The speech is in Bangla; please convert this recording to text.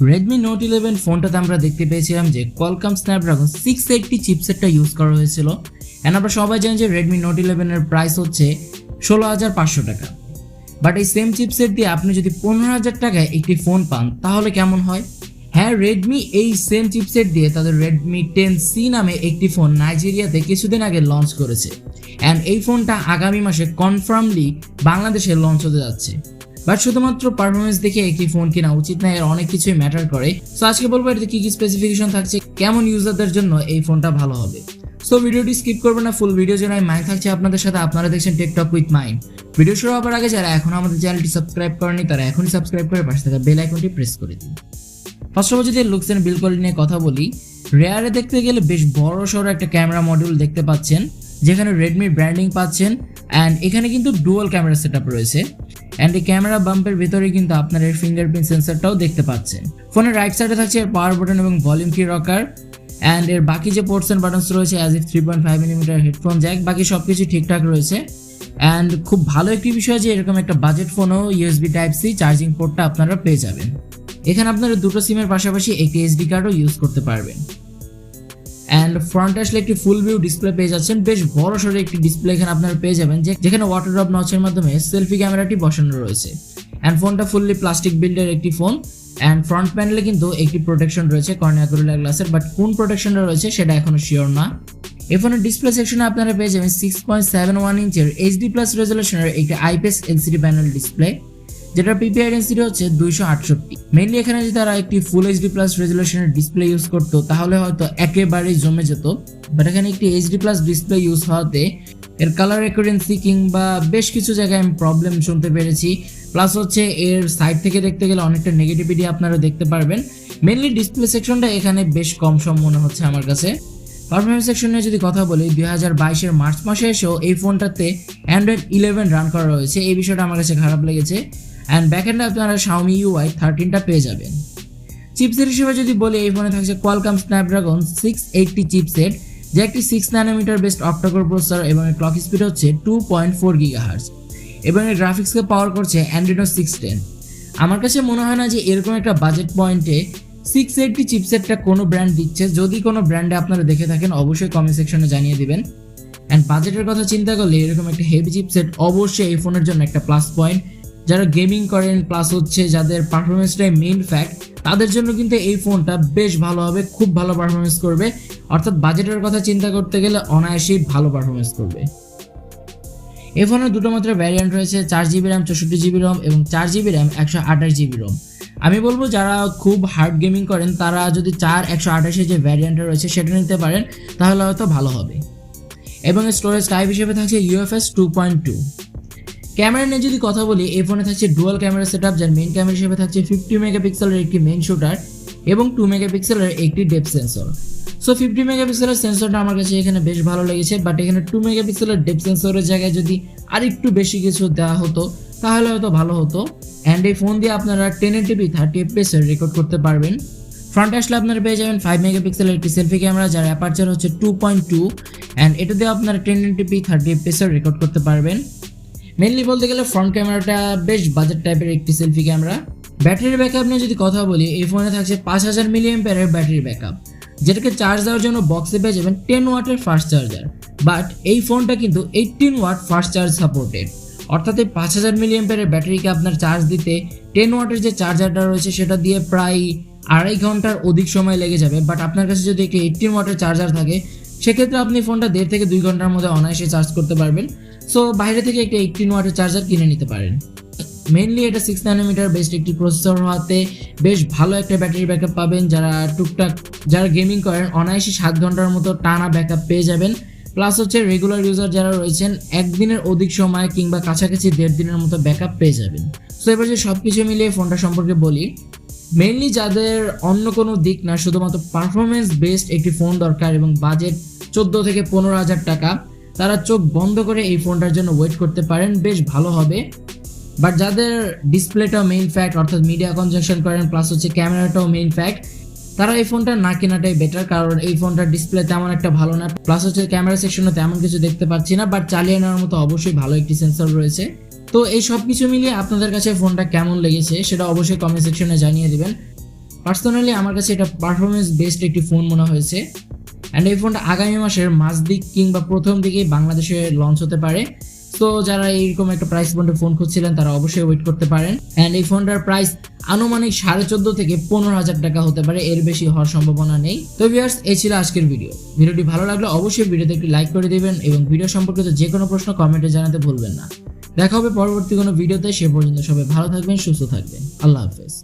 Redmi Note 11 ফোনটাতে আমরা দেখতে পেয়েছিলাম যে Qualcomm Snapdragon 680 চিপসেটটা ইউজ করা হয়েছিল। এন্ড আমরা সবাই জানি যে Redmi Note 11 এর প্রাইস হচ্ছে 16,500 টাকা। বাট এই সেম চিপসেট দিয়ে আপনি যদি 15,000 টাকায় একটি ফোন পান তাহলে কেমন হয়? হ্যাঁ, Redmi এই সেম চিপসেট দিয়ে তাদের Redmi 10C নামে একটি ফোন নাইজেরিয়াতে কিছুদিন আগে লঞ্চ করেছে। অ্যান্ড এই ফোনটা আগামী মাসে কনফার্মলি বাংলাদেশে লঞ্চ হতে যাচ্ছে। বাট শুধুমাত্র পারফরমেন্স দেখে একটি ফোন কেনা উচিত না, এর অনেক কিছুই ম্যাটার করে। সো আজকে বলবো এটাতে কি কি স্পেসিফিকেশন থাকছে, কেমন ইউজারদের জন্য এই ফোনটা ভালো হবে। সো ভিডিওটি স্কিপ করবেন না, ফুল ভিডিও জন্য মাইন্ড থাকছে আপনাদের সাথে। আপনারা দেখছেন টেকটক উইথ মাইন্ড। ভিডিও শুরু হওয়ার আগে যারা এখন আমাদের চ্যানেলটি সাবস্ক্রাইব করেনি তারা এখনই সাবস্ক্রাইব করে পাশে থাকা বেল আইকনটি প্রেস করে দিন। ফার্স্ট অফ অল যদি লুকস এন্ড বিল্ড কোয়ালিটি নিয়ে কথা বলি, রেয়ারে দেখতে গেলে বেশ বড় সড়ো একটা ক্যামেরা মডিউল দেখতে পাচ্ছেন, যেখানে রেডমির ব্র্যান্ডিং পাচ্ছেন। অ্যান্ড এখানে কিন্তু ডুয়াল ক্যামেরা সেটআপ রয়েছে। অ্যান্ড এই ক্যামেরা বাম্পের ভিতরে কিন্তু আপনার এর ফিঙ্গারপ্রিন্ট সেন্সরটাও দেখতে পাচ্ছেন। ফোনের রাইট সাইডে থাকছে এর পাওয়ার বাটন এবং ভলিউম কি রকার। অ্যান্ড এর বাকি যে পোর্টস এন্ড বাটনস রয়েছে as if 3.5mm headphone Jack, বাকি সবকিছু ঠিকঠাক রয়েছে। অ্যান্ড খুব ভালো একটি বিষয় যে এরকম একটা বাজেট ফোনেও ইউএসবি টাইপ সি চার্জিং পোর্টটা আপনারা পেয়ে যাবেন। এখানে আপনারা দুটো সিমের পাশাপাশি একটি এসডি কার্ডও ইউজ করতে পারবেন। অ্যান্ড ফ্রন্ট আসলে একটি ফুল ভিউ ডিসপ্লে পেয়ে যাচ্ছেন, বেশ বড় সড়ো একটি ডিসপ্লে এখানে আপনারা পেয়ে যাবেন, যেখানে ওয়াটার ড্রপ নচের মাধ্যমে সেলফি ক্যামেরাটি বসানো রয়েছে। অ্যান্ড ফোনটা ফুললি প্লাস্টিক বিল্ডের একটি ফোন। অ্যান্ড ফ্রন্ট প্যানেলে কিন্তু একটি প্রোটেকশন রয়েছে কর্নিয়া গরিলা গ্লাসের, বাট কোন প্রোটেকশনটা রয়েছে সেটা এখনো শিওর না। এই ফোনের ডিসপ্লে সেকশনে আপনারা পেয়ে যাবেন 6.71 ইঞ্চের এইচডি প্লাস রেজলিউশনের একটি আইপিএস এলসিডি প্যানেল ডিসপ্লে, যেটা পিপিআই ডেন্সিটি হচ্ছে 268। মেইনলি এখানে যদি তারা একটি ফুল এইচডি প্লাস রেজলিউশনের ডিসপ্লে ইউজ করতো তাহলে হয়তো একেবারেই জমে যেত। বাট এখানে একটি এইচডি প্লাস ডিসপ্লে ইউজ হওয়াতে এর কালার অ্যাকুরেন্সি কিংবা বেশ কিছু জায়গায় আমি প্রবলেম শুনতে পেরেছি। প্লাস হচ্ছে এর সাইড থেকে দেখতে গেলে অনেকটা নেগেটিভিটি আপনারা দেখতে পারবেন। মেইনলি ডিসপ্লে সেকশনটা এখানে বেশ কম সম মনে হচ্ছে আমার কাছে। পারফরমেন্স সেকশনে যদি কথা বলি, 2022 মার্চ মাসে এসেও এই ফোনটাতে Android 11 রান করা রয়েছে, এই বিষয়টা আমার কাছে খারাপ লেগেছে। অ্যান্ড ব্যাকএন্ডে আপনারা Xiaomi UI 13টা পেয়ে যাবেন। চিপসেট হিসেবে যদি বলি, এই ফোনে থাকছে Qualcomm Snapdragon 680 চিপসেট, যে একটি 6nm বেসড অক্টাকোর প্রসেসর এবং এর ক্লক স্পিড হচ্ছে 2.4 GHz এবং এর গ্রাফিক্সকে পাওয়ার করছে Adreno 610। আমার কাছে মনে হয় না যে এরকম একটা বাজেট পয়েন্টে 680 চিপসেটটা কোনো ব্র্যান্ড দিচ্ছে। যদি কোনো ব্র্যান্ডে আপনারা দেখে থাকেন অবশ্যই কমেন্ট সেকশনে জানিয়ে দিবেন। অ্যান্ড বাজেটের কথা চিন্তা করলে এরকম একটা হেভি চিপসেট অবশ্যই এই ফোনের জন্য একটা প্লাস পয়েন্ট। যারা গেমিং করেন প্লাস হচ্ছে যাদের পারফরমেন্সটাই মেইন ফ্যাক্ট, তাদের জন্য কিন্তু এই ফোনটা বেশ ভালো হবে, খুব ভালো পারফরমেন্স করবে। অর্থাৎ বাজেটের কথা চিন্তা করতে গেলে অনায়াসেই ভালো পারফরমেন্স করবে। এই ফোনের দুটো মাত্র ভ্যারিয়েন্ট রয়েছে, 4GB RAM 64GB ROM এবং 4GB RAM 128GB ROM। আমি বলবো যারা খুব হার্ড গেমিং করেন তারা যদি 128 যে ভ্যারিয়েন্টটা রয়েছে সেটা নিতে পারেন তাহলে হয়তো ভালো হবে। এবং স্টোরেজ টাইপ হিসেবে থাকছে UFS 2.2। ক্যামেরা নিয়ে যদি কথা বলি, এই ফোনে থাকছে ডুয়াল ক্যামেরা সেটআপ, যার মেইন ক্যামেরা হিসেবে থাকছে 50 মেগাপিক্সেলের একটি মেইন শুটার এবং 2 মেগাপিক্সেলের একটি ডেপথ সেন্সর। সো 50 মেগাপিক্সেলের সেন্সরটা আমার কাছে এখানে বেশ ভালো লেগেছে, বাট এখানে 2 মেগাপিক্সেলের ডেপথ সেন্সরের জায়গায় যদি আরেকটু বেশি কিছু দেওয়া হতো তাহলে হয়তো ভালো হতো। অ্যান্ড এই ফোন দিয়ে আপনারা 1080p 30fps রেকর্ড করতে পারবেন। ফ্রন্টে আসলে আপনারা পেয়ে যাবেন 5 মেগাপিক্সেলের একটি সেলফি ক্যামেরা, যার অ্যাপারচার হচ্ছে 2.2। অ্যান্ড এটা দিয়ে আপনারা 1080p 30fps রেকর্ড করতে পারবেন। মেনলি বলতে গেলে ফ্রন্ট ক্যামেরাটা বেশ বাজেট টাইপের একটি সেলফি ক্যামেরা। ব্যাটারি ব্যাকআপ নিয়ে যদি কথা বলি, এই ফোনে থাকছে 5000 mAh ব্যাটারি ব্যাকআপ, যেটাকে চার্জ দেওয়ার জন্য বক্সে পেয়ে যাবেন 10 ওয়াটের ফাস্ট চার্জার। বাট এই ফোনটা কিন্তু 18 ওয়াট ফাস্ট চার্জ সাপোর্টেড, অর্থাৎ এই 5000 mAh ব্যাটারিকে আপনার চার্জ দিতে 10 ওয়াটের যে চার্জারটা রয়েছে সেটা দিয়ে প্রায় 2.5 ঘন্টার অধিক সময় লেগে যাবে। বাট আপনার কাছে যদি একটি 18 ওয়াটের চার্জার থাকে সেক্ষেত্রে আপনি ফোনটা 1.5 থেকে 2 ঘন্টার মধ্যে অনায়াসে চার্জ করতে পারবেন। সো বাইরে থেকে একটা 18 ওয়াটের চার্জার কিনে নিতে পারেন। মেইনলি এটা 6nm বেসড একটি প্রসেসর হওয়াতে বেশ ভালো একটা ব্যাটারি ব্যাকআপ পাবেন। যারা গেমিং করেন অনায়াসে 7 ঘন্টার মতো টানা ব্যাকআপ পেয়ে যাবেন। প্লাস হচ্ছে রেগুলার ইউজার যারা রয়েছেন একদিনের অধিক সময় কিংবা কাছাকাছি 1.5 দিনের মতো ব্যাকআপ পেয়ে যাবেন। সো এবার যে সব কিছু মিলিয়ে ফোনটা সম্পর্কে বলি, মেইনলি যাদের অন্য কোনো দিক না শুধুমাত্র পারফরমেন্স বেসড একটি ফোন দরকার এবং বাজেট 14 থেকে 15,000 টাকা, তারা চোখ বন্ধ করে এই ফোনটার জন্য ওয়েট করতে পারেন, বেশ ভালো হবে। বাট যাদের ডিসপ্লেটাও মেইন ফ্যাক্ট, অর্থাৎ মিডিয়া কনজাংশন করেন প্লাস হচ্ছে ক্যামেরাটাও মেইন ফ্যাক্ট, তারা এই ফোনটা না কেনাটাই বেটার, কারণ এই ফোনটার ডিসপ্লে তেমন একটা ভালো না। প্লাস হচ্ছে ক্যামেরা সেকশনে তেমন কিছু দেখতে পাচ্ছি না, বাট চালিয়ে নেওয়ার মতো অবশ্যই ভালো একটি সেন্সর রয়েছে। তো এই সব কিছু মিলিয়ে আপনাদের কাছে ফোনটা কেমন লেগেছে সেটা অবশ্যই কমেন্ট সেকশনে জানিয়ে দিবেন। পার্সোনালি আমার কাছে এটা পারফরমেন্স বেস্ট একটি ফোন মনে হয়েছে। অ্যান্ড এই ফোনটা আগামী মাসের মাঝদিক কিংবা প্রথম দিকেই বাংলাদেশে লঞ্চ হতে পারে। তো যারা এইরকম একটা প্রাইস পয়েন্টে ফোন খুঁজছিলেন তারা অবশ্যই ওয়েট করতে পারেন। অ্যান্ড এই ফোনটার প্রাইস আনুমানিক 14.5 থেকে 15,000 টাকা হতে পারে, এর বেশি হওয়ার সম্ভাবনা নেই। তো ভিউয়ার্স, এই ছিল আজকের ভিডিওটি ভালো লাগলে অবশ্যই ভিডিওতে একটি লাইক করে দিবেন এবং ভিডিও সম্পর্কিত যে কোনো প্রশ্ন কমেন্টে জানাতে ভুলবেন না। দেখা হবে পরবর্তী কোনো ভিডিওতে, সে পর্যন্ত সবাই ভালো থাকবেন, সুস্থ থাকবেন। আল্লাহ হাফেজ।